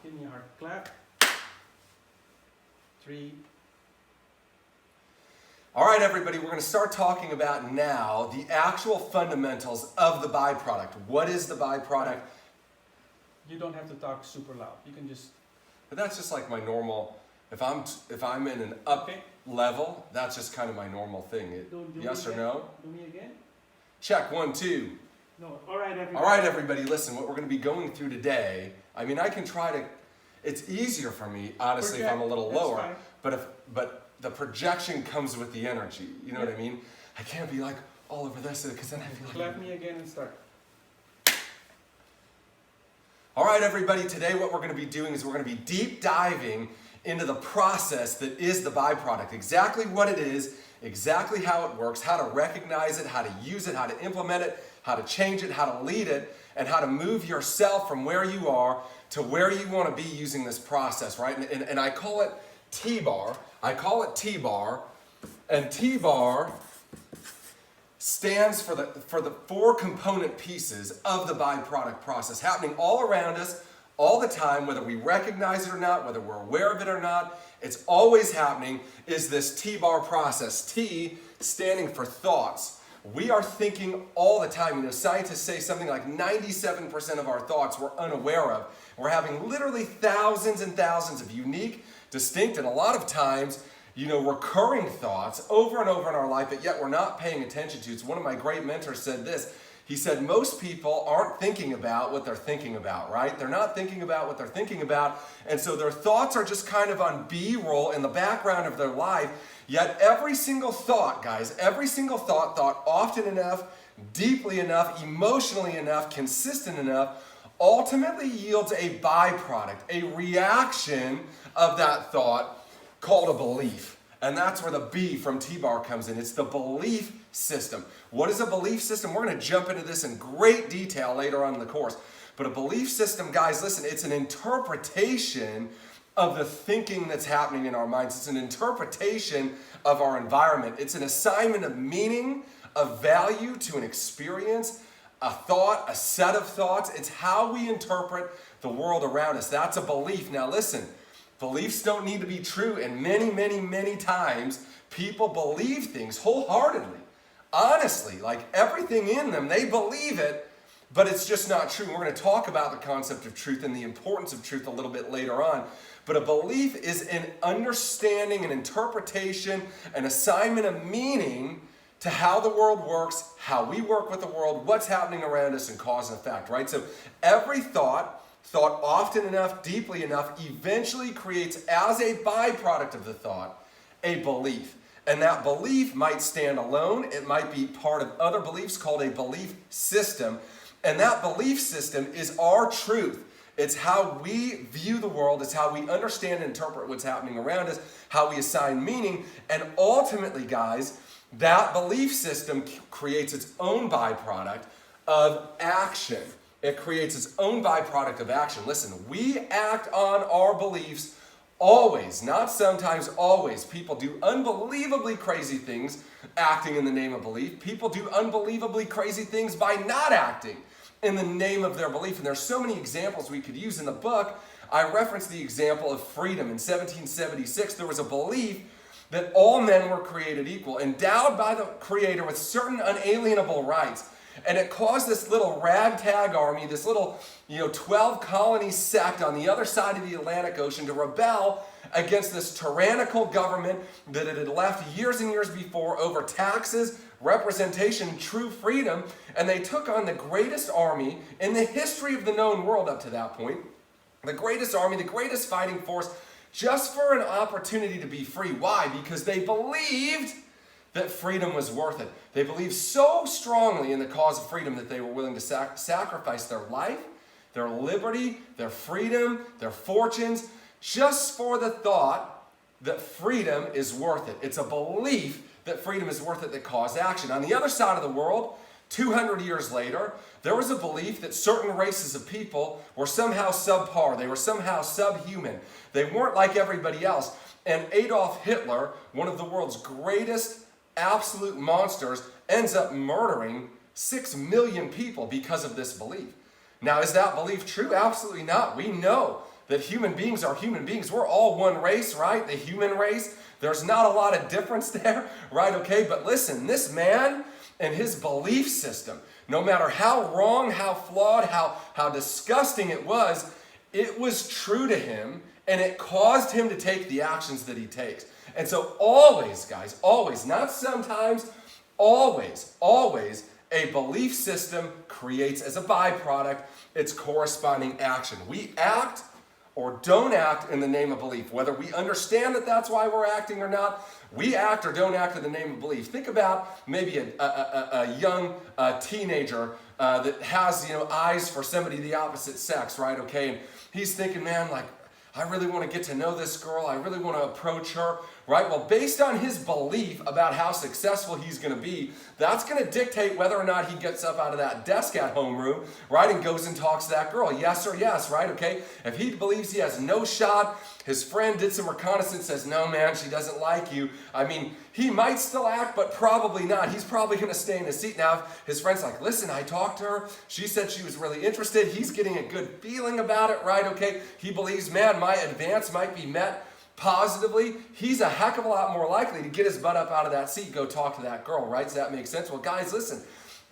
Give me a hard clap. 3. All right, everybody, we're going to start talking about now the actual fundamentals of the byproduct. What is the byproduct? You don't have to talk super loud. You can just... But that's just like my normal, if I'm in an up Okay. level, that's just kind of my normal thing. Do Yes me or again. no? Do me again? Check, 1, 2. No. All right, everybody. All right, everybody, listen, what we're going to be going through today, I mean, I can try to, it's easier for me, honestly, if I'm a little That's lower, fine. but the projection comes with the energy, you know what I mean? I can't be like all over this, because then I feel like... Clap me again and start. All right, everybody, today what we're going to be doing is we're going to be deep diving into the process that is the byproduct, exactly what it is, exactly how it works, how to recognize it, how to use it, how to implement it, how to change it, how to lead it, and how to move yourself from where you are to where you want to be using this process, right? And I call it T-bar. I call it T-bar, and T-bar stands for the 4 component pieces of the byproduct process happening all around us all the time, whether we recognize it or not, whether we're aware of it or not. It's always happening, is this T-bar process. T standing for thoughts. We are thinking all the time. You know, scientists say something like 97% of our thoughts we're unaware of. We're having literally thousands and thousands of unique, distinct, and a lot of times, you know, recurring thoughts over and over in our life, but yet we're not paying attention to. So one of my great mentors said this. He said, most people aren't thinking about what they're thinking about, right? They're not thinking about what they're thinking about, and so their thoughts are just kind of on B-roll in the background of their life. Yet every single thought, guys, every single thought often enough, deeply enough, emotionally enough, consistent enough, ultimately yields a byproduct, a reaction of that thought called a belief. And that's where the B from T-bar comes in. It's the belief system. What is a belief system? We're going to jump into this in great detail later on in the course. But a belief system, guys, listen, it's an interpretation of the thinking that's happening in our minds. It's an interpretation of our environment. It's an assignment of meaning, of value to an experience, a thought, a set of thoughts. It's how we interpret the world around us. That's a belief. Now listen, beliefs don't need to be true, and many, many, many times people believe things wholeheartedly. Honestly, like everything in them, they believe it, but it's just not true. We're going to talk about the concept of truth and the importance of truth a little bit later on. But a belief is an understanding, an interpretation, an assignment of meaning to how the world works, how we work with the world, what's happening around us, and cause and effect, right? So every thought often enough, deeply enough, eventually creates, as a byproduct of the thought, a belief. And that belief might stand alone. It might be part of other beliefs called a belief system. And that belief system is our truth. It's how we view the world. It's how we understand and interpret what's happening around us, how we assign meaning. And ultimately, guys, that belief system creates its own byproduct of action. It creates its own byproduct of action. Listen, we act on our beliefs always, not sometimes, always. People do unbelievably crazy things acting in the name of belief. People do unbelievably crazy things by not acting in the name of their belief. And there's so many examples we could use in the book. I referenced the example of freedom. In 1776, there was a belief that all men were created equal, endowed by the Creator with certain unalienable rights. And it caused this little ragtag army, this little, 12 colony sect on the other side of the Atlantic Ocean to rebel against this tyrannical government that it had left years and years before over taxes, representation, true freedom. And they took on the greatest army in the history of the known world up to that point. The greatest army, the greatest fighting force, just for an opportunity to be free. Why? Because they believed that freedom was worth it. They believed so strongly in the cause of freedom that they were willing to sacrifice their life, their liberty, their freedom, their fortunes, just for the thought that freedom is worth it. It's a belief that freedom is worth it that caused action. On the other side of the world, 200 years later, there was a belief that certain races of people were somehow subpar. They were somehow subhuman. They weren't like everybody else. And Adolf Hitler, one of the world's greatest absolute monsters, ends up murdering 6 million people because of this belief. Now, is that belief true? Absolutely not. We know that human beings are human beings. We're all one race, right? The human race. There's not a lot of difference there, right? Okay, but listen, this man and his belief system, no matter how wrong, how flawed, how disgusting it was true to him, and it caused him to take the actions that he takes. And so always, guys, always, not sometimes, always, a belief system creates as a byproduct its corresponding action. We act or don't act in the name of belief. Whether we understand that that's why we're acting or not, we act or don't act in the name of belief. Think about maybe a young teenager that has eyes for somebody of the opposite sex, right? Okay, and he's thinking, man, like, I really want to get to know this girl. I really want to approach her, right? Well, based on his belief about how successful he's going to be, that's going to dictate whether or not he gets up out of that desk at homeroom, right, and goes and talks to that girl. Yes or yes, right? Okay? If he believes he has no shot, his friend did some reconnaissance, says, no, man, she doesn't like you. I mean, he might still act, but probably not. He's probably going to stay in his seat. Now, if his friend's like, listen, I talked to her. She said she was really interested. He's getting a good feeling about it, right? Okay? He believes, man, my advance might be met positively. He's a heck of a lot more likely to get his butt up out of that seat, go talk to that girl, right? Does that make sense? Well, guys, listen.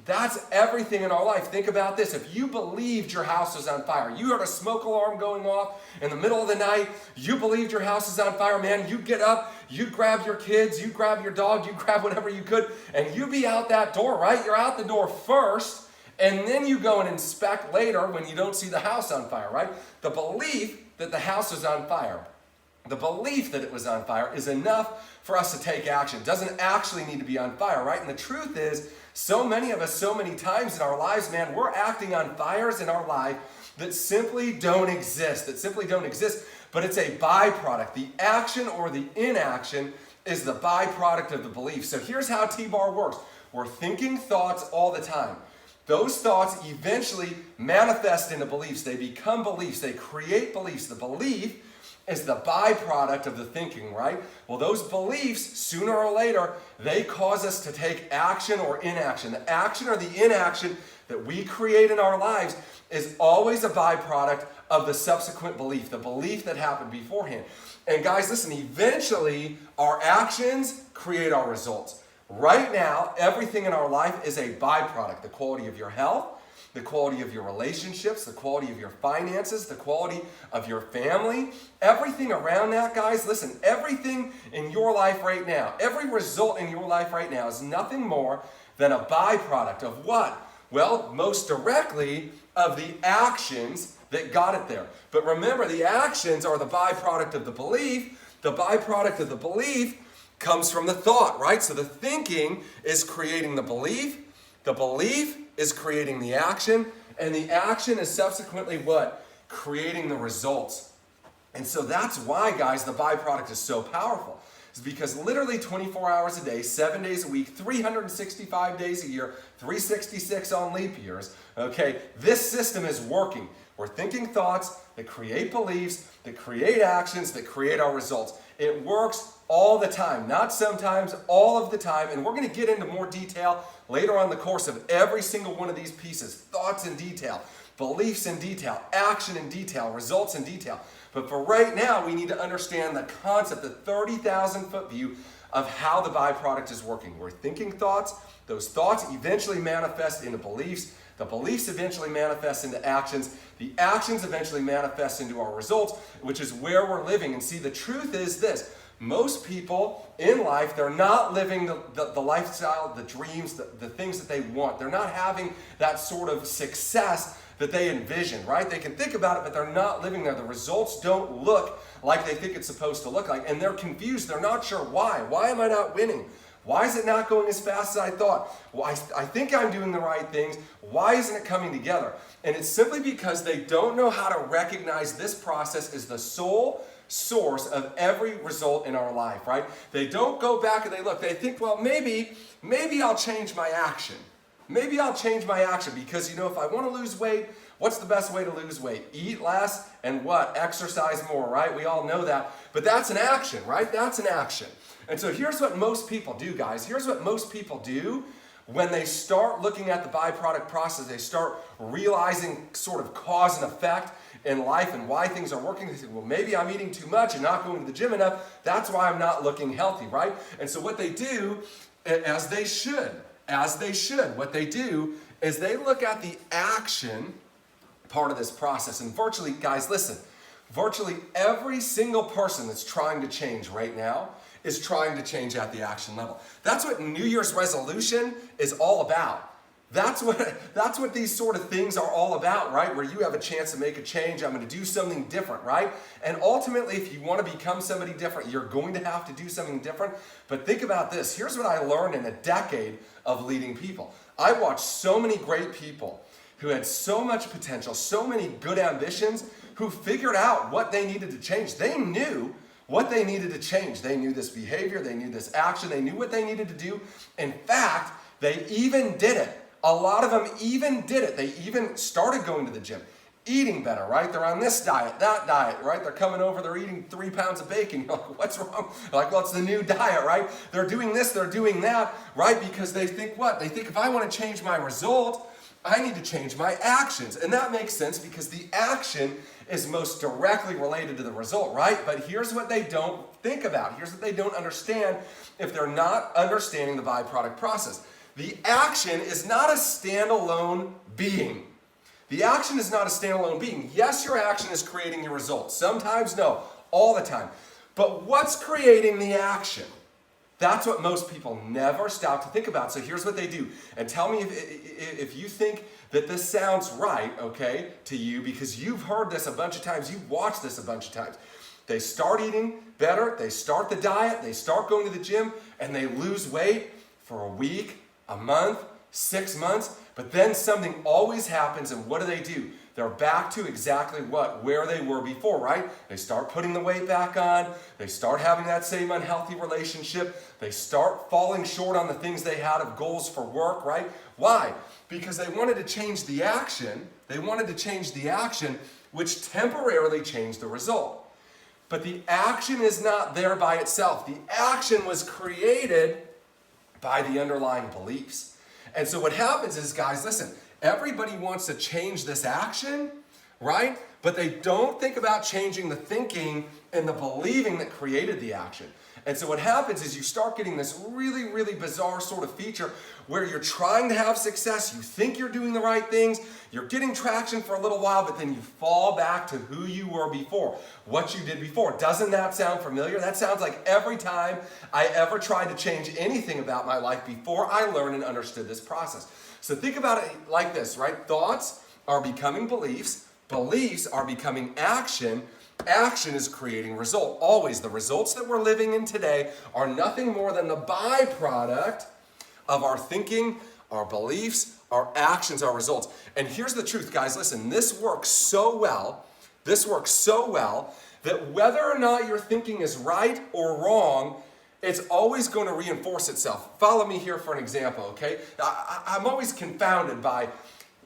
That's everything in our life. Think about this. If you believed your house was on fire, you heard a smoke alarm going off in the middle of the night, you believed your house is on fire, man, you get up, you grab your kids, you grab your dog, you grab whatever you could, and you be out that door, right? You're out the door first, and then you go and inspect later when you don't see the house on fire, right? The belief that the house is on fire, the belief that it was on fire is enough for us to take action. It doesn't actually need to be on fire, right? And the truth is, so many of us, so many times in our lives, man, we're acting on fires in our life that simply don't exist, but it's a byproduct. The action or the inaction is the byproduct of the belief. So here's how T-Bar works. We're thinking thoughts all the time. Those thoughts eventually manifest into beliefs. They become beliefs. They create beliefs. The belief is the byproduct of the thinking, right? Well, those beliefs, sooner or later, they cause us to take action or inaction. The action or the inaction that we create in our lives is always a byproduct of the subsequent belief, the belief that happened beforehand. And guys, listen, eventually our actions create our results. Right now, everything in our life is a byproduct. The quality of your health, the quality of your relationships, the quality of your finances, the quality of your family, everything around that, guys, listen, everything in your life right now, every result in your life right now is nothing more than a byproduct of what? Well, most directly of the actions that got it there. But remember, the actions are the byproduct of the belief. The byproduct of the belief comes from the thought, right? So the thinking is creating the belief is creating the action, and the action is subsequently what? Creating the results. And so that's why, guys, the byproduct is so powerful. It's because literally 24 hours a day, 7 days a week, 365 days a year, 366 on leap years, okay, this system is working. We're thinking thoughts that create beliefs, that create actions, that create our results. It works all the time, not sometimes, all of the time, and we're going to get into more detail later on in the course of every single one of these pieces. Thoughts in detail, beliefs in detail, action in detail, results in detail. But for right now, we need to understand the concept, the 30,000 foot view of how the byproduct is working. We're thinking thoughts, those thoughts eventually manifest into beliefs, the beliefs eventually manifest into actions, the actions eventually manifest into our results, which is where we're living. And see, the truth is this. Most people in life, they're not living the lifestyle, the dreams, the things that they want. They're not having that sort of success that they envision, right? They can think about it, but they're not living there. The results don't look like they think it's supposed to look like, and they're confused. They're not sure why. Why am I not winning? Why is it not going as fast as I thought? Well, I think I'm doing the right things. Why isn't it coming together? And it's simply because they don't know how to recognize this process as the sole source of every result in our life, right? They don't go back and they look. They think, well, maybe I'll change my action. Maybe I'll change my action because, if I want to lose weight, what's the best way to lose weight? Eat less and what? Exercise more, right? We all know that. But that's an action, right? That's an action. And so here's what most people do, guys. Here's what most people do when they start looking at the byproduct process. They start realizing sort of cause and effect in life and why things are working. They say, well, maybe I'm eating too much and not going to the gym enough. That's why I'm not looking healthy, right? And so what they do, as they should, what they do is they look at the action part of this process. And virtually, guys, listen, virtually every single person that's trying to change right now is trying to change at the action level. That's what New Year's resolution is all about. That's what these sort of things are all about, right? Where you have a chance to make a change. I'm going to do something different, right? And ultimately, if you want to become somebody different, you're going to have to do something different. But think about this. Here's what I learned in a decade of leading people. I watched so many great people who had so much potential, so many good ambitions, who figured out what they needed to change. They knew what they needed to change. They knew this behavior, they knew this action, they knew what they needed to do. In fact, they even did it. A lot of them even did it. They even started going to the gym, eating better, right? They're on this diet, that diet, right? They're coming over, they're eating 3 pounds of bacon. You're like, what's wrong? They're like, well, it's the new diet, right? They're doing this, they're doing that, right? Because they think what? They think if I want to change my result, I need to change my actions. And that makes sense because the action is most directly related to the result, right? But here's what they don't think about. Here's what they don't understand if they're not understanding the byproduct process. The action is not a standalone being. The action is not a standalone being. Yes, your action is creating your results. Sometimes no, all the time. But what's creating the action? That's what most people never stop to think about. So here's what they do. And tell me if you think that this sounds right, okay, to you, because you've heard this a bunch of times, you've watched this a bunch of times. They start eating better, they start the diet, they start going to the gym, and they lose weight for a week, a month, 6 months, but then something always happens, and what do? They're back to exactly where they were before, right? They start putting the weight back on, they start having that same unhealthy relationship, they start falling short on the things they had of goals for work, right? Why? Because they wanted to change the action, which temporarily changed the result. But the action is not there by itself. The action was created by the underlying beliefs. And so what happens is, guys, listen, everybody wants to change this action, right? But they don't think about changing the thinking and the believing that created the action. And so what happens is you start getting this really, really bizarre sort of feature where you're trying to have success, you think you're doing the right things, you're getting traction for a little while, but then you fall back to who you were before, what you did before. Doesn't that sound familiar? That sounds like every time I ever tried to change anything about my life before I learned and understood this process. So think about it like this, right? Thoughts are becoming beliefs, beliefs are becoming action, action is creating result. Always, the results that we're living in today are nothing more than the byproduct of our thinking, our beliefs, our actions, our results. And here's the truth, guys. Listen, this works so well that whether or not your thinking is right or wrong, it's always going to reinforce itself. Follow me here for an example, okay? I'm always confounded by,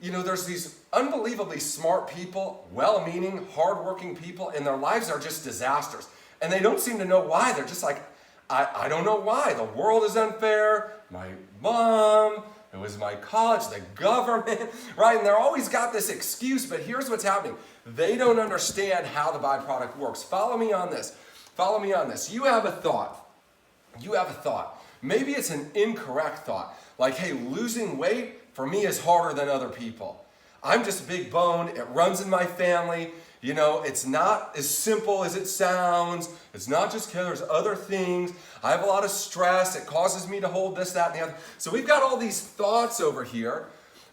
there's these unbelievably smart people, well-meaning, hardworking people, and their lives are just disasters. And they don't seem to know why. They're just like, I don't know why. The world is unfair. My mom, it was my college, the government, right? And they're always got this excuse, but here's what's happening. They don't understand how the byproduct works. Follow me on this. You have a thought. Maybe it's an incorrect thought. Like, hey, losing weight for me is harder than other people. I'm just big boned. It runs in my family. It's not as simple as it sounds. It's not just because there's other things. I have a lot of stress. It causes me to hold this, that, and the other. So we've got all these thoughts over here,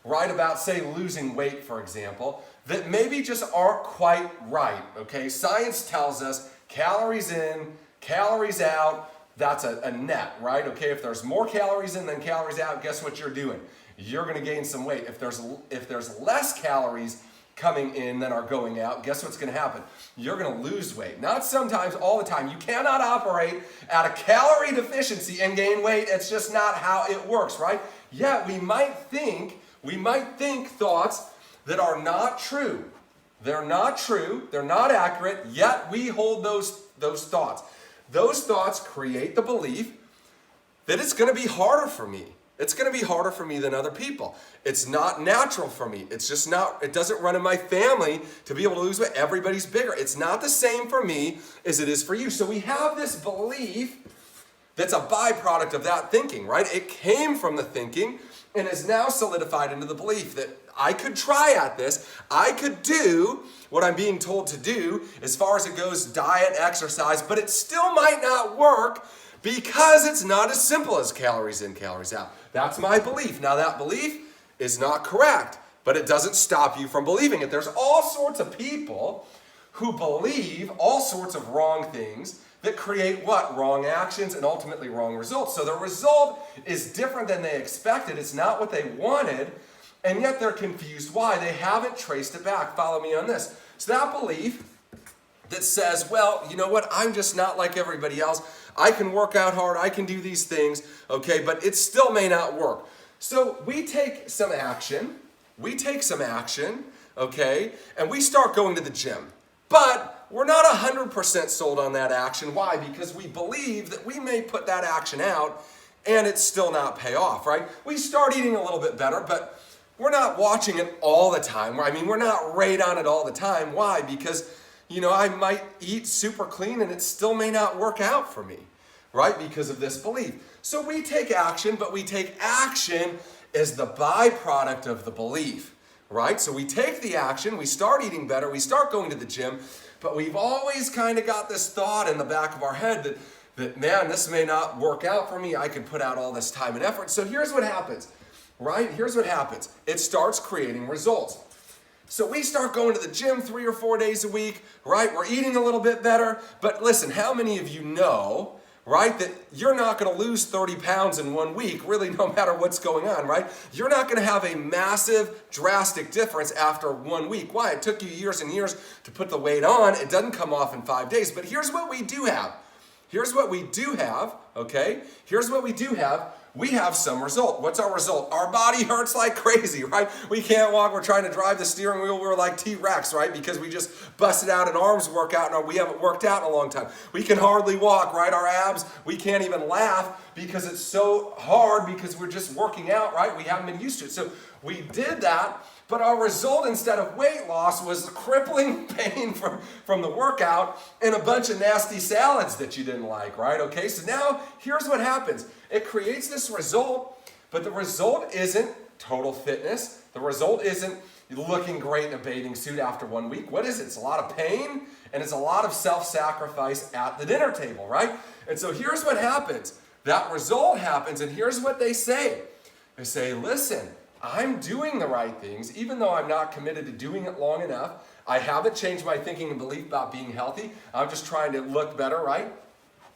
right, about, say, losing weight, for example, that maybe just aren't quite right, okay? Science tells us calories in, calories out, that's a net, right? Okay, if there's more calories in than calories out, guess what you're doing? You're going to gain some weight. If there's less calories coming in than are going out, guess what's going to happen? You're going to lose weight. Not sometimes, all the time. You cannot operate at a calorie deficiency and gain weight. It's just not how it works, right? Yet we might think thoughts that are not true. They're not true. They're not accurate. Yet we hold those thoughts. Those thoughts create the belief that it's going to be harder for me. It's going to be harder for me than other people. It's not natural for me. It's just not, it doesn't run in my family to be able to lose weight. Everybody's bigger. It's not the same for me as it is for you. So we have this belief that's a byproduct of that thinking, right? It came from the thinking and is now solidified into the belief that I could try at this. I could do what I'm being told to do as far as it goes, diet, exercise, but it still might not work because it's not as simple as calories in, calories out. That's my belief. Now that belief is not correct, but it doesn't stop you from believing it. There's all sorts of people who believe all sorts of wrong things that create what? Wrong actions and ultimately wrong results. So the result is different than they expected. It's not what they wanted, and yet they're confused. Why? They haven't traced it back. Follow me on this. So that belief that says, well, you know what? I'm just not like everybody else. I can work out hard. I can do these things, okay? But it still may not work. So we take some action. Okay? And we start going to the gym. But we're not 100% sold on that action. Why? Because we believe that we may put that action out and it's still not pay off, right? We start eating a little bit better, but we're not watching it all the time. I mean, we're not right on it all the time. Why? Because, you know, I might eat super clean and it still may not work out for me, right? Because of this belief. So we take action, but we take action as the byproduct of the belief, right? So we take the action, we start eating better, we start going to the gym, but we've always kind of got this thought in the back of our head that man, this may not work out for me. I could put out all this time and effort. So here's what happens, right? Here's what happens. It starts creating results. So we start going to the gym 3 or 4 days a week, right? We're eating a little bit better. But listen, how many of you know, right, that you're not going to lose 30 pounds in 1 week, really, no matter what's going on, right? You're not going to have a massive, drastic difference after 1 week. Why? It took you years and years to put the weight on. It doesn't come off in 5 days. But here's what we do have. Okay? Here's what we do have. We have some result. What's our result? Our body hurts like crazy, right? We can't walk. We're trying to drive the steering wheel. We're like T-Rex, right? Because we just busted out an arms workout and we haven't worked out in a long time. We can hardly walk, right? Our abs, we can't even laugh because it's so hard because we're just working out, right? We haven't been used to it. So we did that, but our result instead of weight loss was crippling pain from the workout and a bunch of nasty salads that you didn't like, right? Okay, so now here's what happens. It creates this result, but the result isn't total fitness. The result isn't looking great in a bathing suit after 1 week. What is it? It's a lot of pain and it's a lot of self-sacrifice at the dinner table, right? And so here's what happens. That result happens, and here's what they say. They say, listen, I'm doing the right things, even though I'm not committed to doing it long enough. I haven't changed my thinking and belief about being healthy. I'm just trying to look better, right?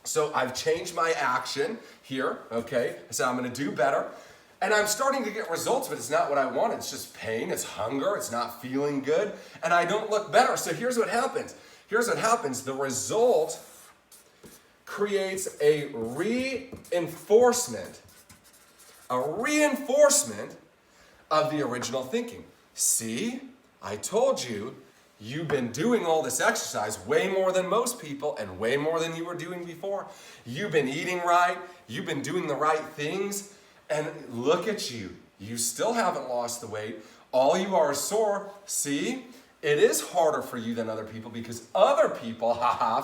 So I've changed my action here, okay? I said I'm gonna do better. And I'm starting to get results, but it's not what I want. It's just pain, it's hunger, it's not feeling good, and I don't look better. So here's what happens. The result creates a reinforcement of the original thinking. See, I told you, you've been doing all this exercise way more than most people and way more than you were doing before. You've been eating right. You've been doing the right things. And look at you. You still haven't lost the weight. All you are is sore. See, it is harder for you than other people because other people,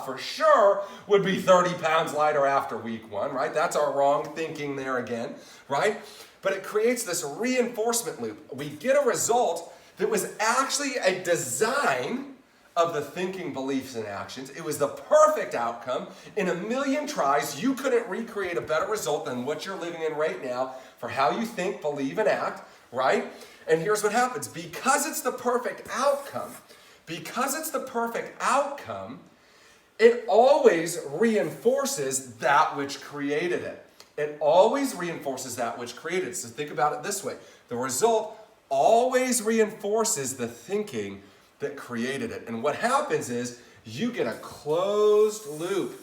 for sure, would be 30 pounds lighter after week 1, right? That's our wrong thinking there again, right? But it creates this reinforcement loop. We get a result that was actually a design of the thinking, beliefs, and actions. It was the perfect outcome. In a million tries, you couldn't recreate a better result than what you're living in right now for how you think, believe, and act, right? And here's what happens. Because it's the perfect outcome, it always reinforces that which created it. It always reinforces that which created it. So think about it this way. The result always reinforces the thinking that created it. And what happens is you get a closed loop.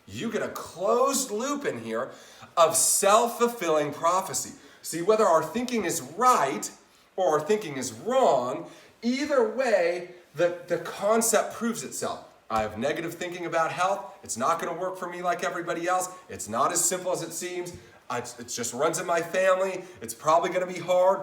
You get a closed loop in here of self-fulfilling prophecy. See, whether our thinking is right or our thinking is wrong, either way, the concept proves itself. I have negative thinking about health. It's not going to work for me like everybody else. It's not as simple as it seems. It just runs in my family. It's probably going to be hard.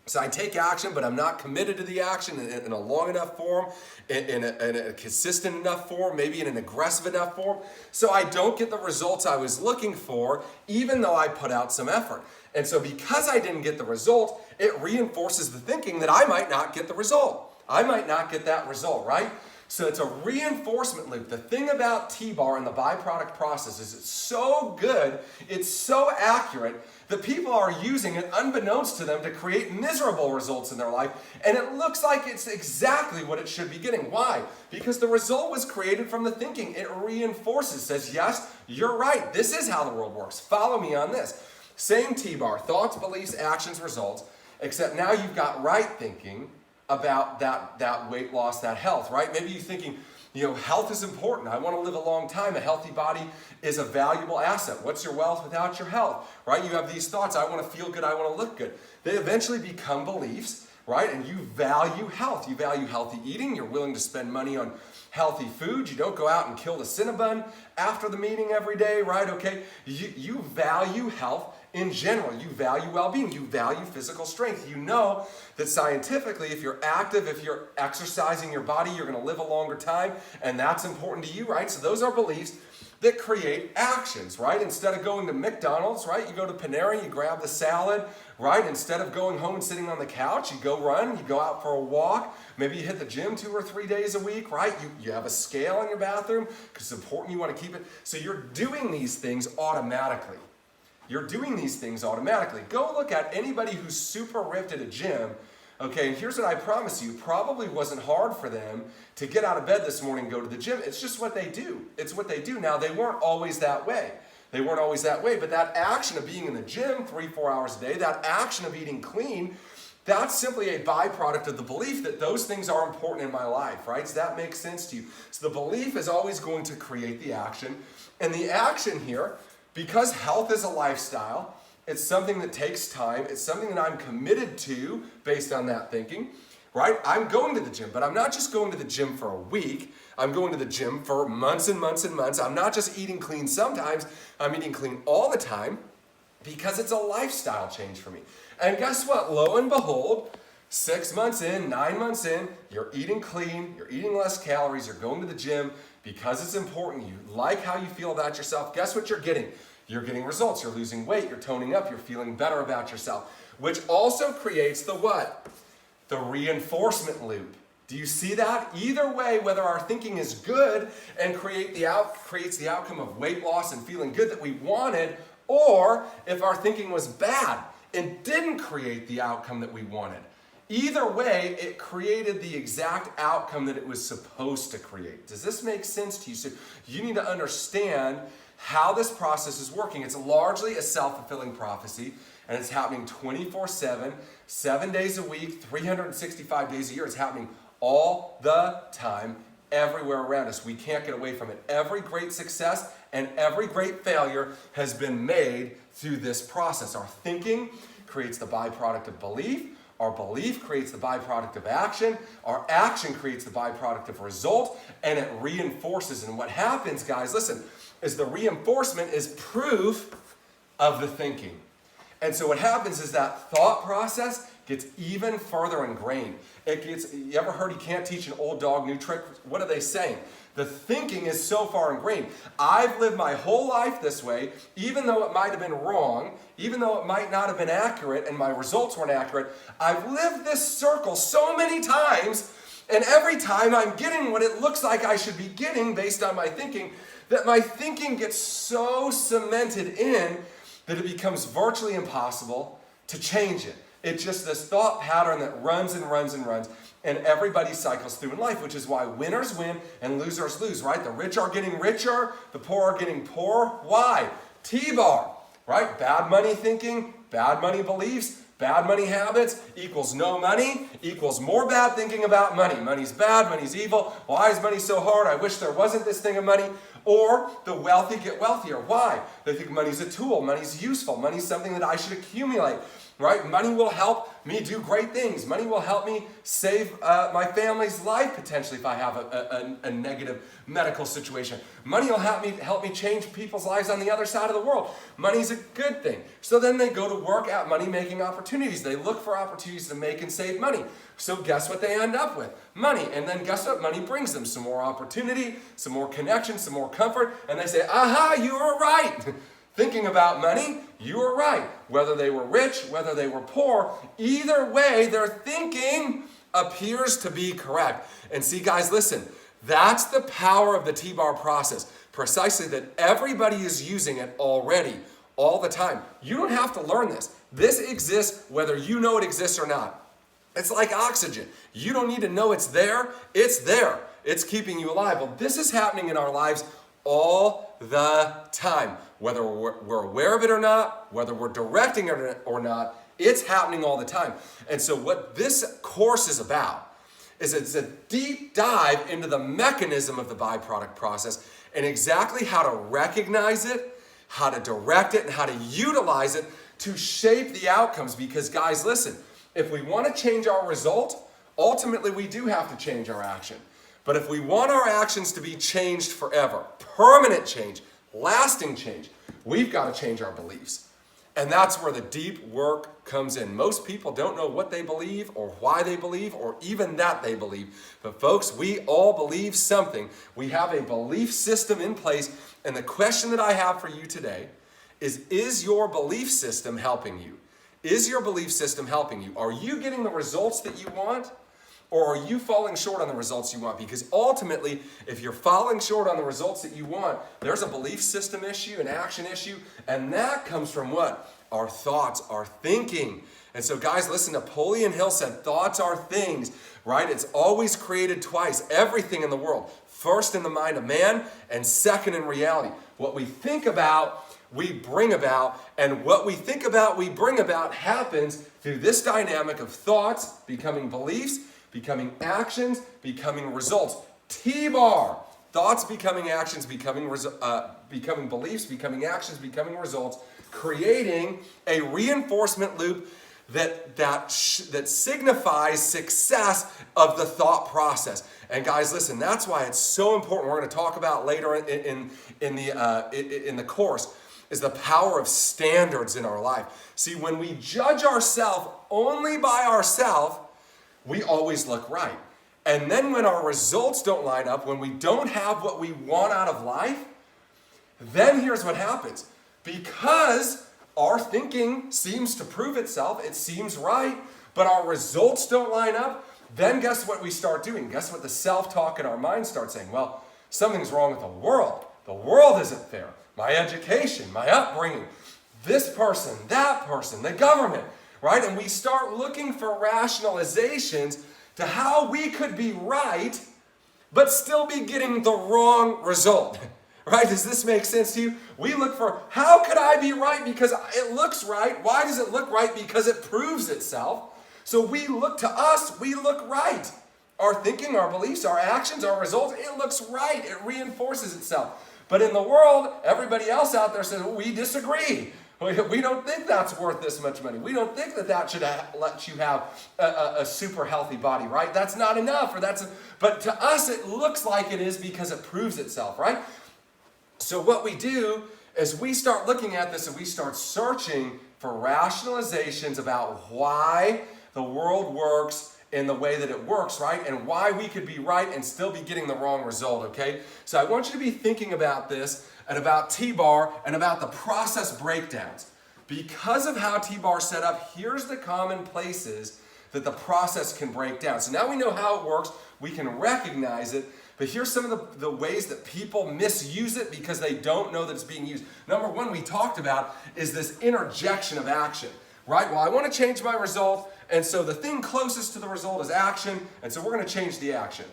So I take action, but I'm not committed to the action in a long enough form, in a consistent enough form, maybe in an aggressive enough form. So I don't get the results I was looking for, even though I put out some effort. And so because I didn't get the result, it reinforces the thinking that I might not get the result. I might not get that result, right? So it's a reinforcement loop. The thing about T-bar and the byproduct process is it's so good, it's so accurate, that people are using it unbeknownst to them to create miserable results in their life. And it looks like it's exactly what it should be getting. Why? Because the result was created from the thinking. It reinforces, says, yes, you're right. This is how the world works. Follow me on this. Same T-bar, thoughts, beliefs, actions, results, except now you've got right thinking about that weight loss, that health, right? Maybe you're thinking, health is important. I want to live a long time. A healthy body is a valuable asset. What's your wealth without your health, right? You have these thoughts. I want to feel good. I want to look good. They eventually become beliefs, right? And you value health. You value healthy eating. You're willing to spend money on healthy food. You don't go out and kill the Cinnabon after the meeting every day, right? Okay. You value health in general. You value well-being. You value physical strength. You know that scientifically, if you're active, if you're exercising your body, you're going to live a longer time, and that's important to you, right? So those are beliefs that create actions, right? Instead of going to McDonald's, right, you go to Panera, you grab the salad, right? Instead of going home and sitting on the couch, you go run, you go out for a walk, maybe you hit the gym 2 or 3 days a week, right? You have a scale in your bathroom because it's important, you want to keep it. So you're doing these things automatically. You're doing these things automatically. Go look at anybody who's super ripped at a gym. Okay, and here's what I promise you, probably wasn't hard for them to get out of bed this morning and go to the gym. It's just what they do. It's what they do. Now, they weren't always that way. But that action of being in the gym 3-4 hours a day, that action of eating clean, that's simply a byproduct of the belief that those things are important in my life, right? So that makes sense to you. So the belief is always going to create the action. And the action here, because health is a lifestyle, it's something that takes time. It's something that I'm committed to based on that thinking, right? I'm going to the gym, but I'm not just going to the gym for a week. I'm going to the gym for months and months and months. I'm not just eating clean sometimes. I'm eating clean all the time because it's a lifestyle change for me. And guess what? Lo and behold, 6 months in, 9 months in, you're eating clean, you're eating less calories, you're going to the gym because it's important. You like how you feel about yourself. Guess what you're getting? You're getting results. You're losing weight. You're toning up. You're feeling better about yourself, which also creates the what? The reinforcement loop. Do you see that? Either way, whether our thinking is good and creates the outcome of weight loss and feeling good that we wanted, or if our thinking was bad and didn't create the outcome that we wanted. Either way, it created the exact outcome that it was supposed to create. Does this make sense to you? So you need to understand how this process is working. It's largely a self-fulfilling prophecy, and it's happening 24/7, 7 days a week, 365 days a year. It's happening all the time, everywhere around us. We can't get away from it. Every great success and every great failure has been made through this process. Our thinking creates the byproduct of belief. Our belief creates the byproduct of action. Our action creates the byproduct of result, and it reinforces. And what happens, guys, listen, is the reinforcement is proof of the thinking. And so what happens is that thought process gets even further ingrained. You ever heard you can't teach an old dog new trick? What are they saying? The thinking is so far ingrained. I've lived my whole life this way, even though it might have been wrong, even though it might not have been accurate and my results weren't accurate. I've lived this circle so many times, and every time I'm getting what it looks like I should be getting based on my thinking, that my thinking gets so cemented in that it becomes virtually impossible to change it. It's just this thought pattern that runs and runs and runs, and everybody cycles through in life, which is why winners win and losers lose, right? The rich are getting richer, the poor are getting poorer. Why? T-bar, right? Bad money thinking, bad money beliefs, bad money habits equals no money equals more bad thinking about money. Money's bad, money's evil. Why is money so hard? I wish there wasn't this thing of money. Or the wealthy get wealthier. Why? They think money's a tool, money's useful, money's something that I should accumulate. right? Money will help me do great things. Money will help me save my family's life potentially if I have a negative medical situation. Money will help me change people's lives on the other side of the world. Money's a good thing. So then they go to work at money-making opportunities. They look for opportunities to make and save money. So guess what they end up with? Money. And then guess what? Money brings them some more opportunity, some more connection, some more comfort. And they say, aha, you were right. Thinking about money, you were right. Whether they were rich, whether they were poor, either way, their thinking appears to be correct. And see, guys, listen, that's the power of the T-bar process. Precisely that everybody is using it already, all the time. You don't have to learn this. This exists whether you know it exists or not. It's like oxygen. You don't need to know it's there. It's there. It's keeping you alive. Well, this is happening in our lives all the time. Whether we're aware of it or not, whether we're directing it or not, it's happening all the time. And so what this course is about is it's a deep dive into the mechanism of the byproduct process and exactly how to recognize it, how to direct it, and how to utilize it to shape the outcomes. Because guys, listen, if we want to change our result, ultimately we do have to change our action. But if we want our actions to be changed forever, permanent change, lasting change, we've got to change our beliefs. And that's where the deep work comes in. Most people don't know what they believe or why they believe or even that they believe. But folks, we all believe something. We have a belief system in place. And the question that I have for you today is your belief system helping you? Is your belief system helping you? Are you getting the results that you want? Or are you falling short on the results you want? Because ultimately, if you're falling short on the results that you want, there's a belief system issue, an action issue, and that comes from what? Our thoughts, our thinking. And so guys, listen, Napoleon Hill said, thoughts are things, right? It's always created twice, everything in the world. First in the mind of man, and second in reality. What we think about, we bring about, and what we think about, we bring about happens through this dynamic of thoughts becoming beliefs, becoming actions, becoming results. T-bar. Thoughts becoming actions, becoming beliefs, becoming actions, becoming results, creating a reinforcement loop that signifies success of the thought process. And guys, listen, that's why it's so important. We're going to talk about later in the course is the power of standards in our life. See, when we judge ourselves only by ourselves, we always look right. And then when our results don't line up, when we don't have what we want out of life, then here's what happens. Because our thinking seems to prove itself, it seems right, but our results don't line up, then guess what we start doing? Guess what the self-talk in our mind starts saying? Well, something's wrong with the world. The world isn't fair. My education, my upbringing, this person, that person, the government, right? And we start looking for rationalizations to how we could be right, but still be getting the wrong result, right? Does this make sense to you? We look for, how could I be right because it looks right? Why does it look right? Because it proves itself. So we look to us, we look right. Our thinking, our beliefs, our actions, our results, it looks right. It reinforces itself. But in the world, everybody else out there says, well, we disagree. We don't think that's worth this much money. We don't think that should let you have a super healthy body, right? That's not enough, but to us it looks like it is because it proves itself, right? So what we do is we start looking at this and we start searching for rationalizations about why the world works in the way that it works, right? And why we could be right and still be getting the wrong result, okay? So I want you to be thinking about this and about T-bar and about the process breakdowns. Because of how T-bar is set up, here's the common places that the process can break down. So now we know how it works, we can recognize it, but here's some of the ways that people misuse it because they don't know that it's being used. Number one we talked about is this interjection of action, right? Well, I want to change my result, and so the thing closest to the result is action, and so we're going to change the action.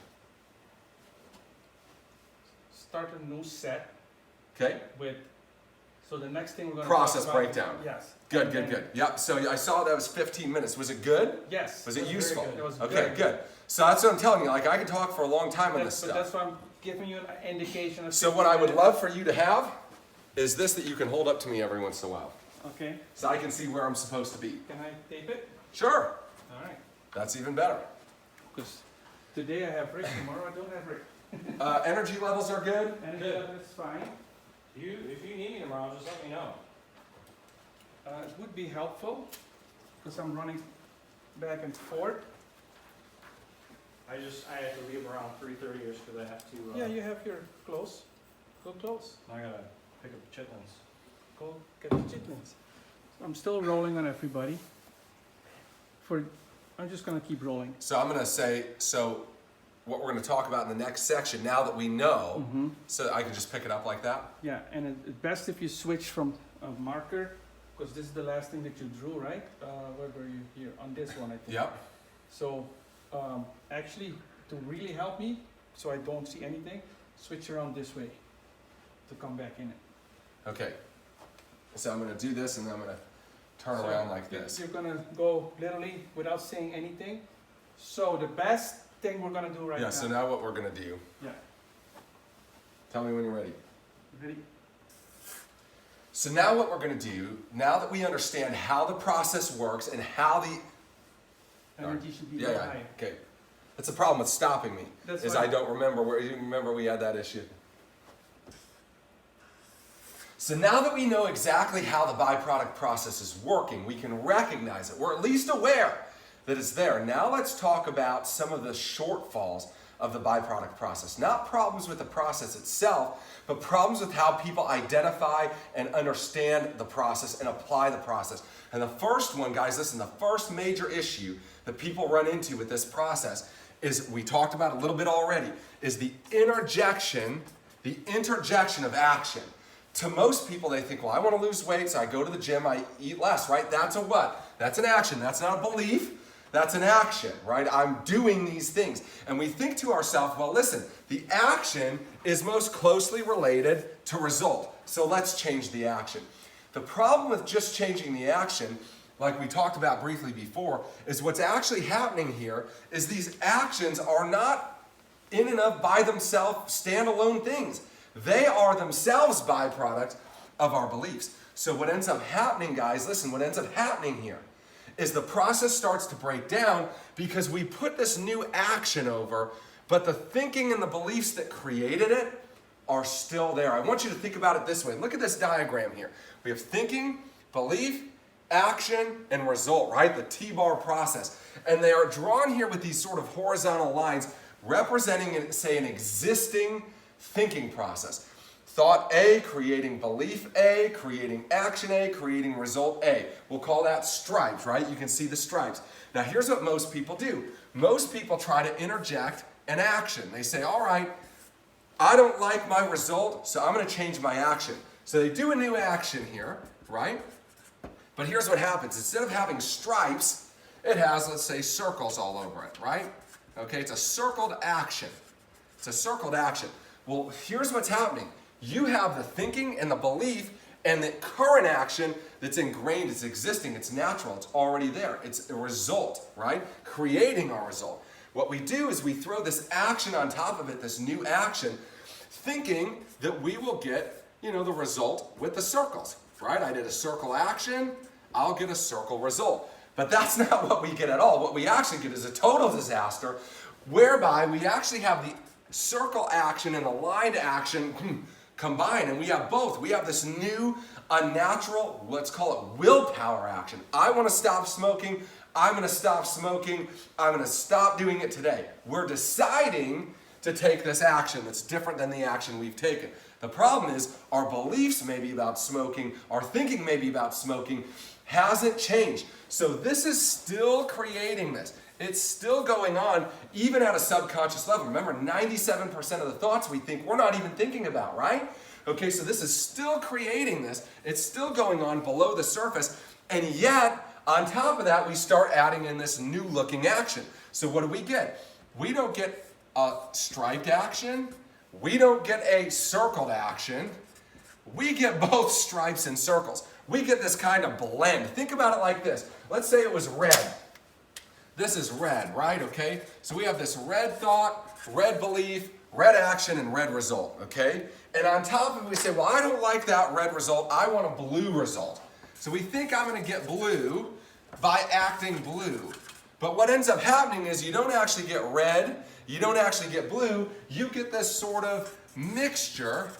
Start a new set. Okay. So the next thing we're going to process talk about, breakdown. Yes. Good. Yep. So I saw that was 15 minutes. Was it good? Yes. Was it useful? It was okay, good. So that's what I'm telling you. Like I could talk for a long time on this stuff. But that's why I'm giving you an indication of. So what I would love for you to have is this that you can hold up to me every once in a while. Okay. so I can see where I'm supposed to be. Can I tape it? Sure, All right. that's even better. Because today I have Rick, tomorrow I don't have Rick. Energy levels are good. And Good. that is fine. If you need me tomorrow, just let me know. It would be helpful because I'm running back and forth. I have to leave around 3:30 ish because I have to. Yeah, you have your clothes. Go close. I gotta pick up the chitlins. Go get the chitlins. I'm still rolling on everybody. I'm just gonna keep rolling. So I'm going to say, so what we're going to talk about in the next section, now that we know, so I can just pick it up like that? Yeah, and it's best if you switch from a marker, because this is the last thing that you drew, right? Where were you here? On this one, I think. Yep. So, actually, to really help me, so I don't see anything, switch around this way to come back in it. Okay. So I'm going to do this and then I'm going to turn So around like this. You're gonna go literally without saying anything. So the best thing we're gonna do right Yeah, now. so now what we're going to do, Yeah. tell me when you're ready. Ready? So now what we're going to do, now that we understand how the process works and how the... Energy should be Yeah, real yeah, high. okay. That's the problem with stopping me, That's is fine. I don't remember where, you remember we had that issue. So now that we know exactly how the byproduct process is working, we can recognize it. We're at least aware that it's there. Now let's talk about some of the shortfalls of the byproduct process. Not problems with the process itself, but problems with how people identify and understand the process and apply the process. And the first one, guys, listen, the first major issue that people run into with this process is, we talked about a little bit already, is the interjection of action. To most people, they think, well, I want to lose weight, so I go to the gym, I eat less, right? That's a what? That's an action. That's not a belief. That's an action, right? I'm doing these things. And we think to ourselves, well, listen, the action is most closely related to result. So let's change the action. The problem with just changing the action, like we talked about briefly before, is what's actually happening here is these actions are not in and of by themselves standalone things. They are themselves byproducts of our beliefs. So what ends up happening, guys, listen, what ends up happening here is the process starts to break down because we put this new action over, but the thinking and the beliefs that created it are still there. I want you to think about it this way. Look at this diagram here. We have thinking, belief, action, and result, right? The T-bar process. And they are drawn here with these sort of horizontal lines representing, say, an existing thinking process. Thought A, creating belief A, creating action A, creating result A. We'll call that stripes, right? You can see the stripes. Now here's what most people do. Most people try to interject an action. They say, all right, I don't like my result, so I'm going to change my action. So they do a new action here, right? But here's what happens. Instead of having stripes, it has, let's say, circles all over it, right? Okay, it's a circled action. It's a circled action. Well, here's what's happening. You have the thinking and the belief and the current action that's ingrained, it's existing, it's natural, it's already there. It's a result, right? Creating our result. What we do is we throw this action on top of it, this new action, thinking that we will get, the result with the circles, right? I did a circle action, I'll get a circle result. But that's not what we get at all. What we actually get is a total disaster, whereby we actually have the circle action and the line action combined, and we have both. We have this new, unnatural, let's call it willpower action. I want to stop smoking. I'm going to stop smoking. I'm going to stop doing it today. We're deciding to take this action that's different than the action we've taken. The problem is our beliefs may be about smoking, our thinking may be about smoking, hasn't changed. So this is still creating this. It's still going on, even at a subconscious level. Remember, 97% of the thoughts we think, we're not even thinking about, right? Okay, so this is still creating this. It's still going on below the surface. And yet, on top of that, we start adding in this new looking action. So what do we get? We don't get a striped action. We don't get a circled action. We get both stripes and circles. We get this kind of blend. Think about it like this. Let's say it was red. This is red, right? Okay? So we have this red thought, red belief, red action, and red result, okay? And on top of it, we say, well, I don't like that red result. I want a blue result. So we think I'm going to get blue by acting blue. But what ends up happening is you don't actually get red, you don't actually get blue, you get this sort of mixture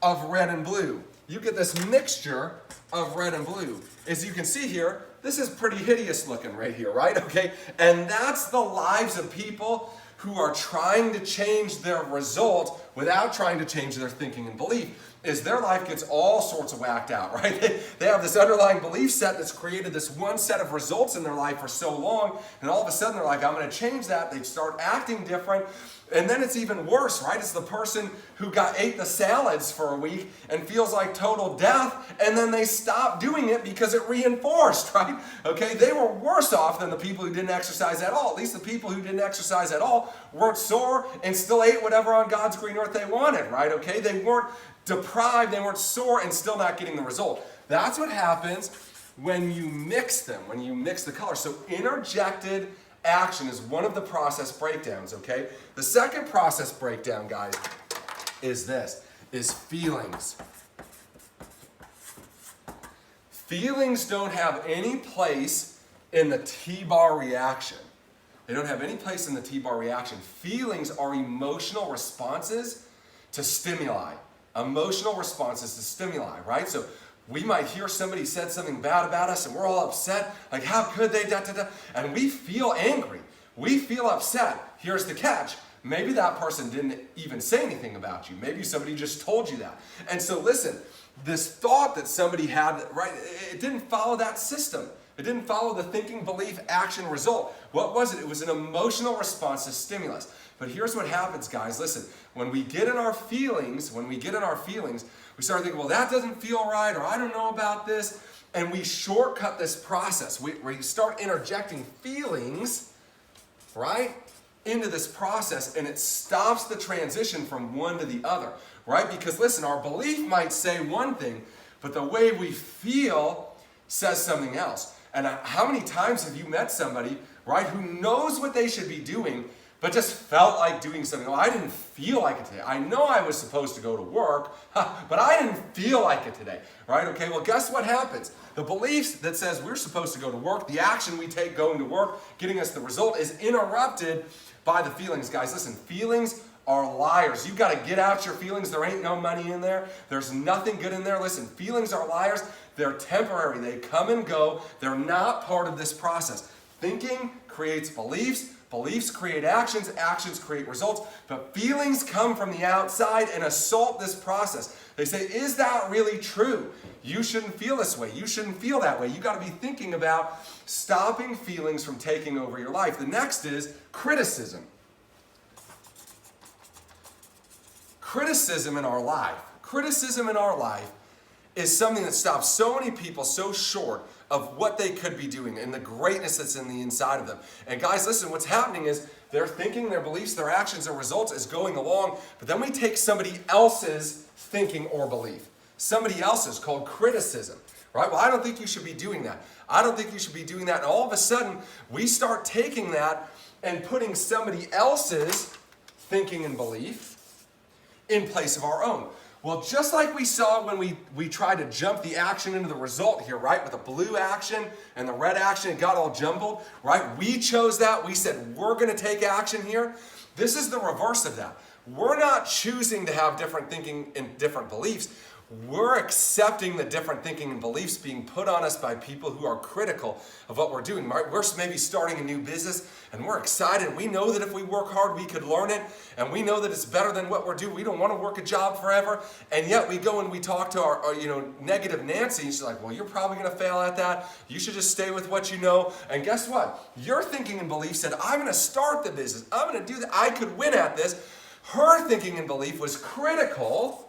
of red and blue. You get this mixture of red and blue. As you can see here, this is pretty hideous looking right here, right? Okay, and that's the lives of people who are trying to change their result without trying to change their thinking and belief. Is their life gets all sorts of whacked out, right? They have this underlying belief set that's created this one set of results in their life for so long, and all of a sudden they're like, I'm going to change that. They start acting different, and then it's even worse, right? It's the person who ate the salads for a week and feels like total death, and then they stop doing it because it reinforced, right? Okay, they were worse off than the people who didn't exercise at all. At least the people who didn't exercise at all weren't sore and still ate whatever on God's green earth they wanted, right? Okay, they weren't deprived, they weren't sore and still not getting the result. That's what happens when you mix them, when you mix the colors. So interjected action is one of the process breakdowns, okay? The second process breakdown, guys, is feelings. Feelings don't have any place in the T-bar reaction. They don't have any place in the T-bar reaction. Feelings are emotional responses to stimuli. Emotional responses to stimuli, right? So we might hear somebody said something bad about us and we're all upset, like how could they, and we feel angry. We feel upset. Here's the catch. Maybe that person didn't even say anything about you. Maybe somebody just told you that. And so listen, this thought that somebody had, right, it didn't follow that system. It didn't follow the thinking, belief, action, result. What was it? It was an emotional response to stimulus. But here's what happens, guys. Listen, when we get in our feelings, we start thinking, well, that doesn't feel right, or I don't know about this, and we shortcut this process. We start interjecting feelings, right, into this process, and it stops the transition from one to the other, right? Because listen, our belief might say one thing, but the way we feel says something else. And how many times have you met somebody, right, who knows what they should be doing, but just felt like doing something? Well, I didn't feel like it today. I know I was supposed to go to work, but I didn't feel like it today, right? Okay, well, guess what happens? The beliefs that says we're supposed to go to work, the action we take going to work, getting us the result, is interrupted by the feelings. Guys, listen, feelings are liars. You've got to get out your feelings. There ain't no money in there. There's nothing good in there. Listen, feelings are liars. They're temporary. They come and go. They're not part of this process. Thinking creates beliefs. Beliefs create actions. Actions create results. But feelings come from the outside and assault this process. They say, is that really true? You shouldn't feel this way. You shouldn't feel that way. You got to be thinking about stopping feelings from taking over your life. The next is criticism. Criticism in our life is something that stops so many people so short of what they could be doing and the greatness that's in the inside of them. And guys, listen, what's happening is their thinking, their beliefs, their actions, their results is going along, but then we take somebody else's thinking or belief. Somebody else's, called criticism, right? Well, I don't think you should be doing that. I don't think you should be doing that. And all of a sudden, we start taking that and putting somebody else's thinking and belief in place of our own. Well, just like we saw when we tried to jump the action into the result here, right? With the blue action and the red action, it got all jumbled, right? We chose that. We said, we're going to take action here. This is the reverse of that. We're not choosing to have different thinking and different beliefs. We're accepting the different thinking and beliefs being put on us by people who are critical of what we're doing, right? We're maybe starting a new business and we're excited. We know that if we work hard, we could learn it. And we know that it's better than what we're doing. We don't want to work a job forever. And yet we go and we talk to our negative Nancy. She's like, well, you're probably going to fail at that. You should just stay with what you know. And guess what? Your thinking and belief said, I'm going to start the business. I'm going to do that. I could win at this. Her thinking and belief was critical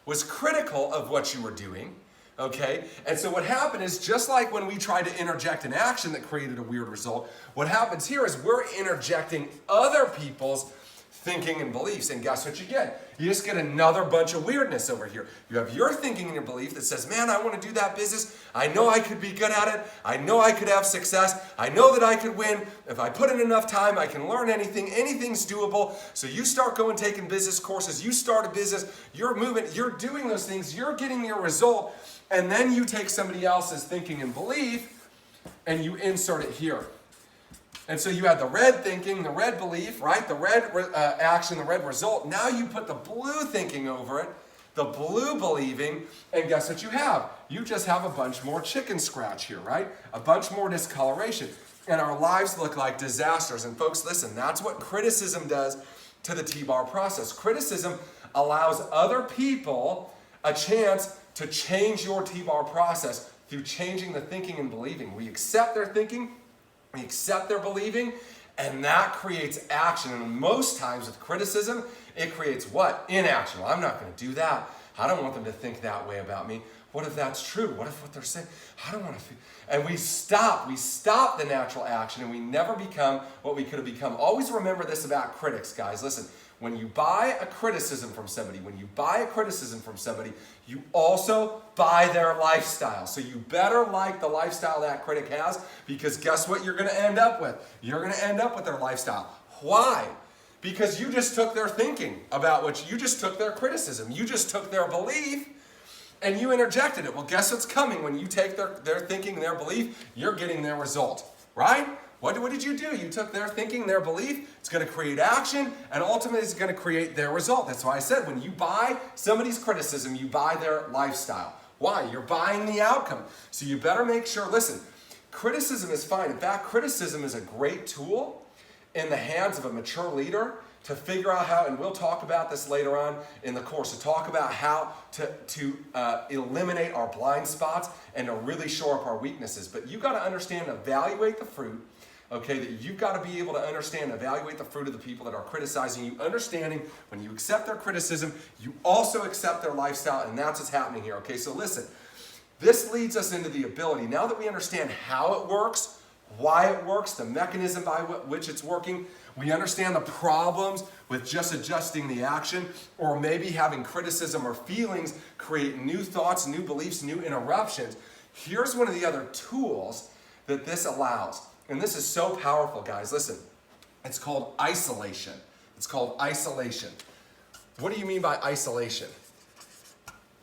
of what you were doing, okay? And so what happened is, just like when we tried to interject an action that created a weird result, what happens here is we're interjecting other people's thinking and beliefs. And guess what you get? You just get another bunch of weirdness over here. You have your thinking and your belief that says, man, I want to do that business. I know I could be good at it. I know I could have success. I know that I could win. If I put in enough time, I can learn anything. Anything's doable. So you start going taking business courses. You start a business. You're moving. You're doing those things. You're getting your result. And then you take somebody else's thinking and belief and you insert it here. And so you had the red thinking, the red belief, right? The red action, the red result. Now you put the blue thinking over it, the blue believing, and guess what you have? You just have a bunch more chicken scratch here, right? A bunch more discoloration. And our lives look like disasters. And folks, listen, that's what criticism does to the T-bar process. Criticism allows other people a chance to change your T-bar process through changing the thinking and believing. We accept their thinking, we accept their believing, and that creates action. And most times with criticism, it creates what? Inaction. Well, I'm not going to do that. I don't want them to think that way about me. What if that's true? What if what they're saying? I don't want to feel. And we stop the natural action, and we never become what we could have become. Always remember this about critics, guys. Listen, when you buy a criticism from somebody, you also buy their lifestyle. So you better like the lifestyle that critic has, because guess what you're going to end up with? You're going to end up with their lifestyle. Why? Because you just took their thinking about what you just took their criticism. You just took their belief and you interjected it. Well, guess what's coming when you take their thinking and their belief? You're getting their result, right? What did you do? You took their thinking, their belief. It's going to create action, and ultimately it's going to create their result. That's why I said when you buy somebody's criticism, you buy their lifestyle. Why? You're buying the outcome. So you better make sure, listen, criticism is fine. In fact, criticism is a great tool in the hands of a mature leader to figure out how, and we'll talk about this later on in the course, to talk about how to eliminate our blind spots and to really shore up our weaknesses. But you've got to understand, evaluate the fruit, okay, that you've got to be able to understand, evaluate the fruit of the people that are criticizing you, understanding when you accept their criticism, you also accept their lifestyle, and that's what's happening here, okay? So listen, this leads us into the ability, now that we understand how it works, why it works, the mechanism by which it's working, we understand the problems with just adjusting the action, or maybe having criticism or feelings create new thoughts, new beliefs, new interruptions. Here's one of the other tools that this allows. And this is so powerful, guys. Listen, it's called isolation. It's called isolation. What do you mean by isolation?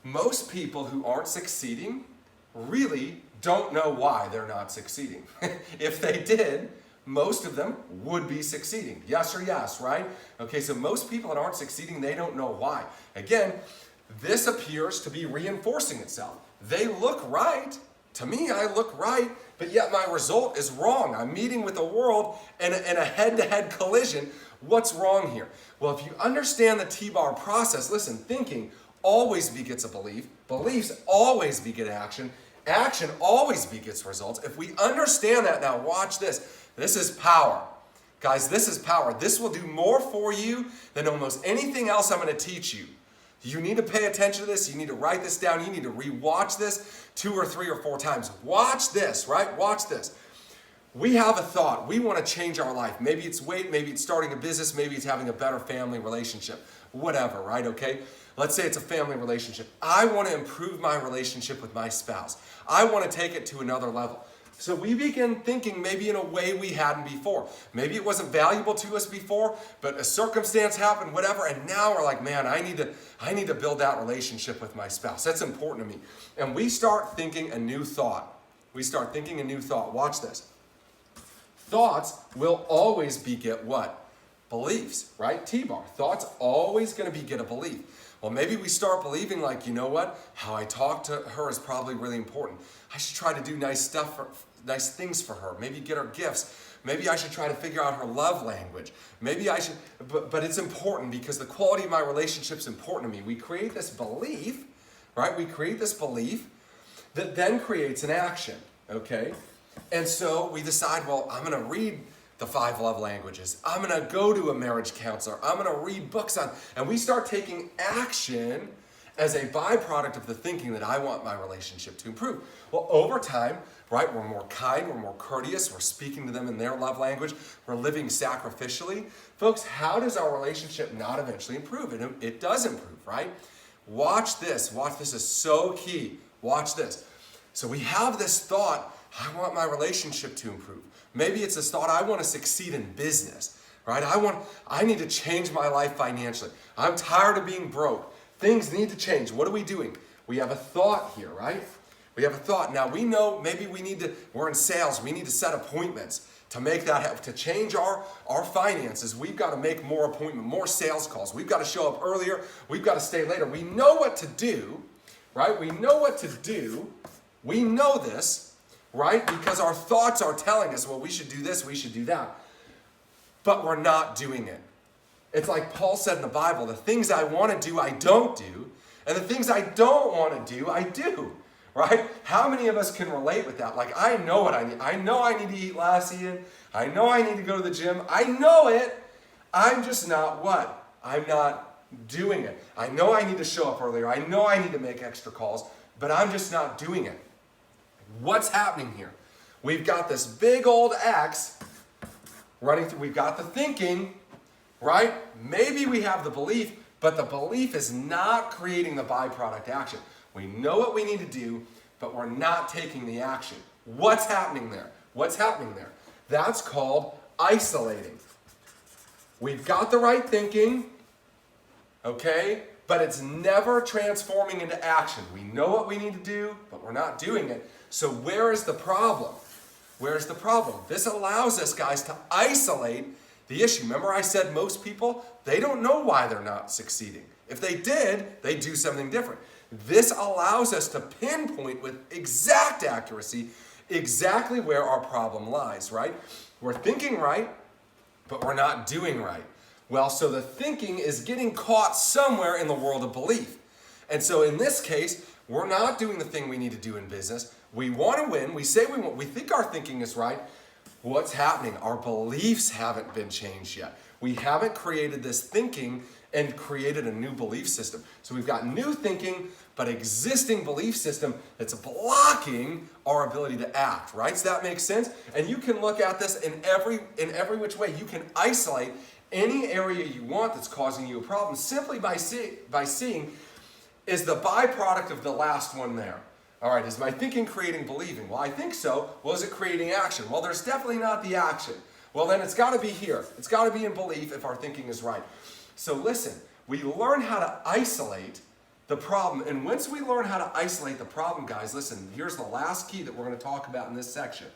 Most people who aren't succeeding really don't know why they're not succeeding. If they did, most of them would be succeeding. Yes or yes, right? Okay, so most people that aren't succeeding, they don't know why. Again, this appears to be reinforcing itself. They look right. To me, I look right, but yet my result is wrong. I'm meeting with the world in a head-to-head collision. What's wrong here? Well, if you understand the T-bar process, listen, thinking always begets a belief. Beliefs always beget action. Action always begets results. If we understand that, now watch this. This is power. Guys, this is power. This will do more for you than almost anything else I'm going to teach you. You need to pay attention to this. You need to write this down. You need to re-watch this 2 or 3 or 4 times. Watch this, right? Watch this. We have a thought. We want to change our life. Maybe it's weight. Maybe it's starting a business. Maybe it's having a better family relationship. Whatever, right? Okay? Let's say it's a family relationship. I want to improve my relationship with my spouse. I want to take it to another level. So we begin thinking maybe in a way we hadn't before. Maybe it wasn't valuable to us before, but a circumstance happened, whatever, and now we're like, man, I need to build that relationship with my spouse. That's important to me. And we start thinking a new thought. Watch this. Thoughts will always beget what? Beliefs, right? T-bar. Thoughts always going to beget a belief. Well, maybe we start believing like, you know what? How I talk to her is probably really important. I should try to do nice things for her. Maybe get her gifts. Maybe I should try to figure out her love language. Maybe I should, but it's important because the quality of my relationship is important to me. We create this belief, right? We create this belief that then creates an action, okay? And so we decide, well, I'm going to read the 5 love languages. I'm going to go to a marriage counselor. I'm going to read books on, and we start taking action, as a byproduct of the thinking that I want my relationship to improve? Well, over time, right, we're more kind, we're more courteous, we're speaking to them in their love language, we're living sacrificially. Folks, how does our relationship not eventually improve? It does improve, right? Watch this. Watch this is so key. Watch this. So we have this thought, I want my relationship to improve. Maybe it's this thought, I want to succeed in business, right? I need to change my life financially. I'm tired of being broke. Things need to change. What are we doing? We have a thought here, right? We have a thought. Now we know maybe we're in sales, we need to set appointments to make that happen, to change our finances. We've got to make more appointments, more sales calls. We've got to show up earlier. We've got to stay later. We know what to do, right? We know what to do. We know this, right? Because our thoughts are telling us, well, we should do this, we should do that. But we're not doing it. It's like Paul said in the Bible, the things I want to do, I don't do. And the things I don't want to do, I do. Right? How many of us can relate with that? Like, I know what I need. I know I need to eat less, Ian. I know I need to go to the gym. I know it. I'm just not what? I'm not doing it. I know I need to show up earlier. I know I need to make extra calls, but I'm just not doing it. What's happening here? We've got this big old X running through. We've got the thinking, right? Maybe we have the belief, but the belief is not creating the byproduct action. We know what we need to do, but we're not taking the action. What's happening there? What's happening there? That's called isolating. We've got the right thinking, okay, but it's never transforming into action. We know what we need to do, but we're not doing it. So where is the problem? Where's the problem? This allows us, guys, to isolate the issue. Remember I said most people, they don't know why they're not succeeding. If they did, they'd do something different. This allows us to pinpoint with exact accuracy exactly where our problem lies, right? We're thinking right, but we're not doing right. Well, so the thinking is getting caught somewhere in the world of belief. And so in this case, we're not doing the thing we need to do in business. We want to win. We say we want. We think our thinking is right. What's happening? Our beliefs haven't been changed yet. We haven't created this thinking and created a new belief system. So we've got new thinking, but existing belief system that's blocking our ability to act, right? So that makes sense? And you can look at this in every which way. You can isolate any area you want that's causing you a problem simply by seeing, is the byproduct of the last one there? All right, is my thinking creating believing? Well, I think so. Well, is it creating action? Well, there's definitely not the action. Well, then it's got to be here. It's got to be in belief if our thinking is right. So listen, we learn how to isolate the problem. And once we learn how to isolate the problem, guys, listen, here's the last key that we're going to talk about in this section,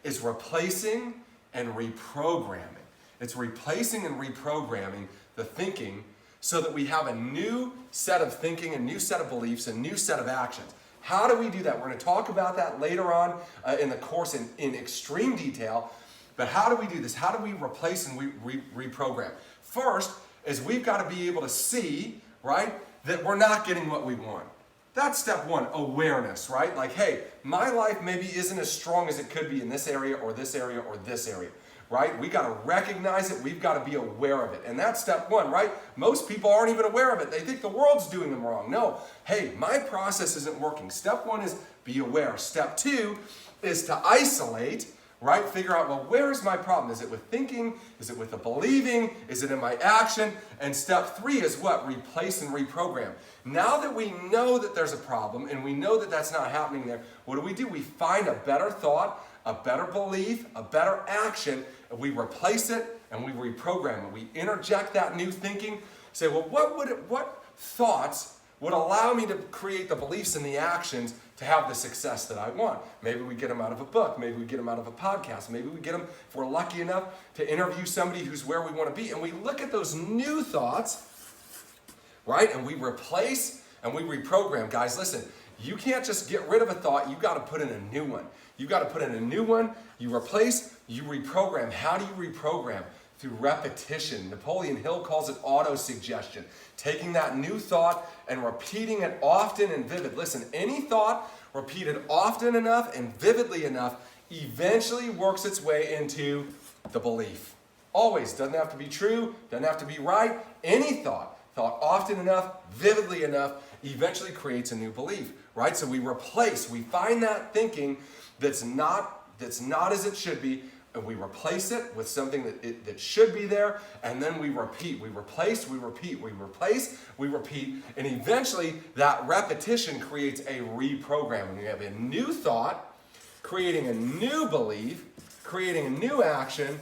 is replacing and reprogramming. It's replacing and reprogramming the thinking so that we have a new set of thinking, a new set of beliefs, a new set of actions. How do we do that? We're going to talk about that later on in the course in extreme detail. But how do we do this? How do we replace and reprogram? First, is we've got to be able to see, right, that we're not getting what we want. That's step one, awareness, right? Like, hey, my life maybe isn't as strong as it could be in this area or this area or this area, right? We got to recognize it. We've got to be aware of it. And that's step one, right? Most people aren't even aware of it. They think the world's doing them wrong. No, hey, my process isn't working. Step one is be aware. Step two is to isolate, right? Figure out, well, where is my problem? Is it with thinking? Is it with the believing? Is it in my action? And step three is what? Replace and reprogram. Now that we know that there's a problem and we know that that's not happening there, what do? We find a better thought, a better belief, a better action, and we replace it and we reprogram it. We interject that new thinking, say, well, what thoughts would allow me to create the beliefs and the actions to have the success that I want? Maybe we get them out of a book. Maybe we get them out of a podcast. Maybe we get them, if we're lucky enough, to interview somebody who's where we want to be. And we look at those new thoughts, right? And we replace and we reprogram. Guys, listen, you can't just get rid of a thought. You've got to put in a new one. You've got to put in a new one. You replace, you reprogram. How do you reprogram? Through repetition. Napoleon Hill calls it auto-suggestion. Taking that new thought and repeating it often and vivid. Listen, any thought repeated often enough and vividly enough eventually works its way into the belief. Always. Doesn't have to be true. Doesn't have to be right. Any thought. thought often enough, vividly enough, eventually creates a new belief, right? So we find that thinking that's not as it should be, and we replace it with something that should be there, and then we repeat. We replace, we repeat, we replace, we repeat, and eventually that repetition creates a reprogramming. You have a new thought, creating a new belief, creating a new action,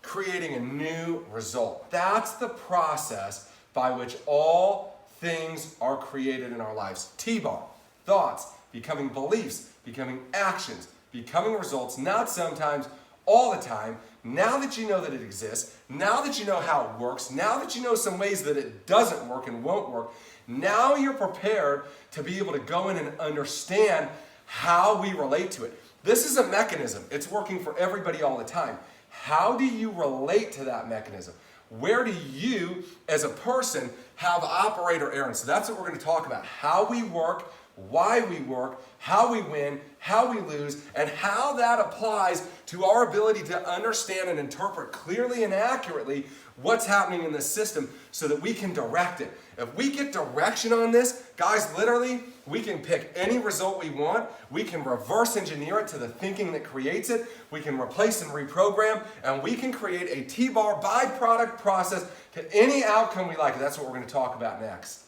creating a new result. That's the process by which all things are created in our lives. T-bar, thoughts, becoming beliefs, becoming actions, becoming results, not sometimes, all the time. Now that you know that it exists, now that you know how it works, now that you know some ways that it doesn't work and won't work, now you're prepared to be able to go in and understand how we relate to it. This is a mechanism. It's working for everybody all the time. How do you relate to that mechanism? Where do you, as a person, have operator errors? So that's what we're going to talk about. How we work, why we work, how we win, how we lose, and how that applies to our ability to understand and interpret clearly and accurately what's happening in the system so that we can direct it. If we get direction on this, guys, literally, we can pick any result we want. We can reverse engineer it to the thinking that creates it. We can replace and reprogram, and we can create a T-bar byproduct process to any outcome we like. That's what we're going to talk about next.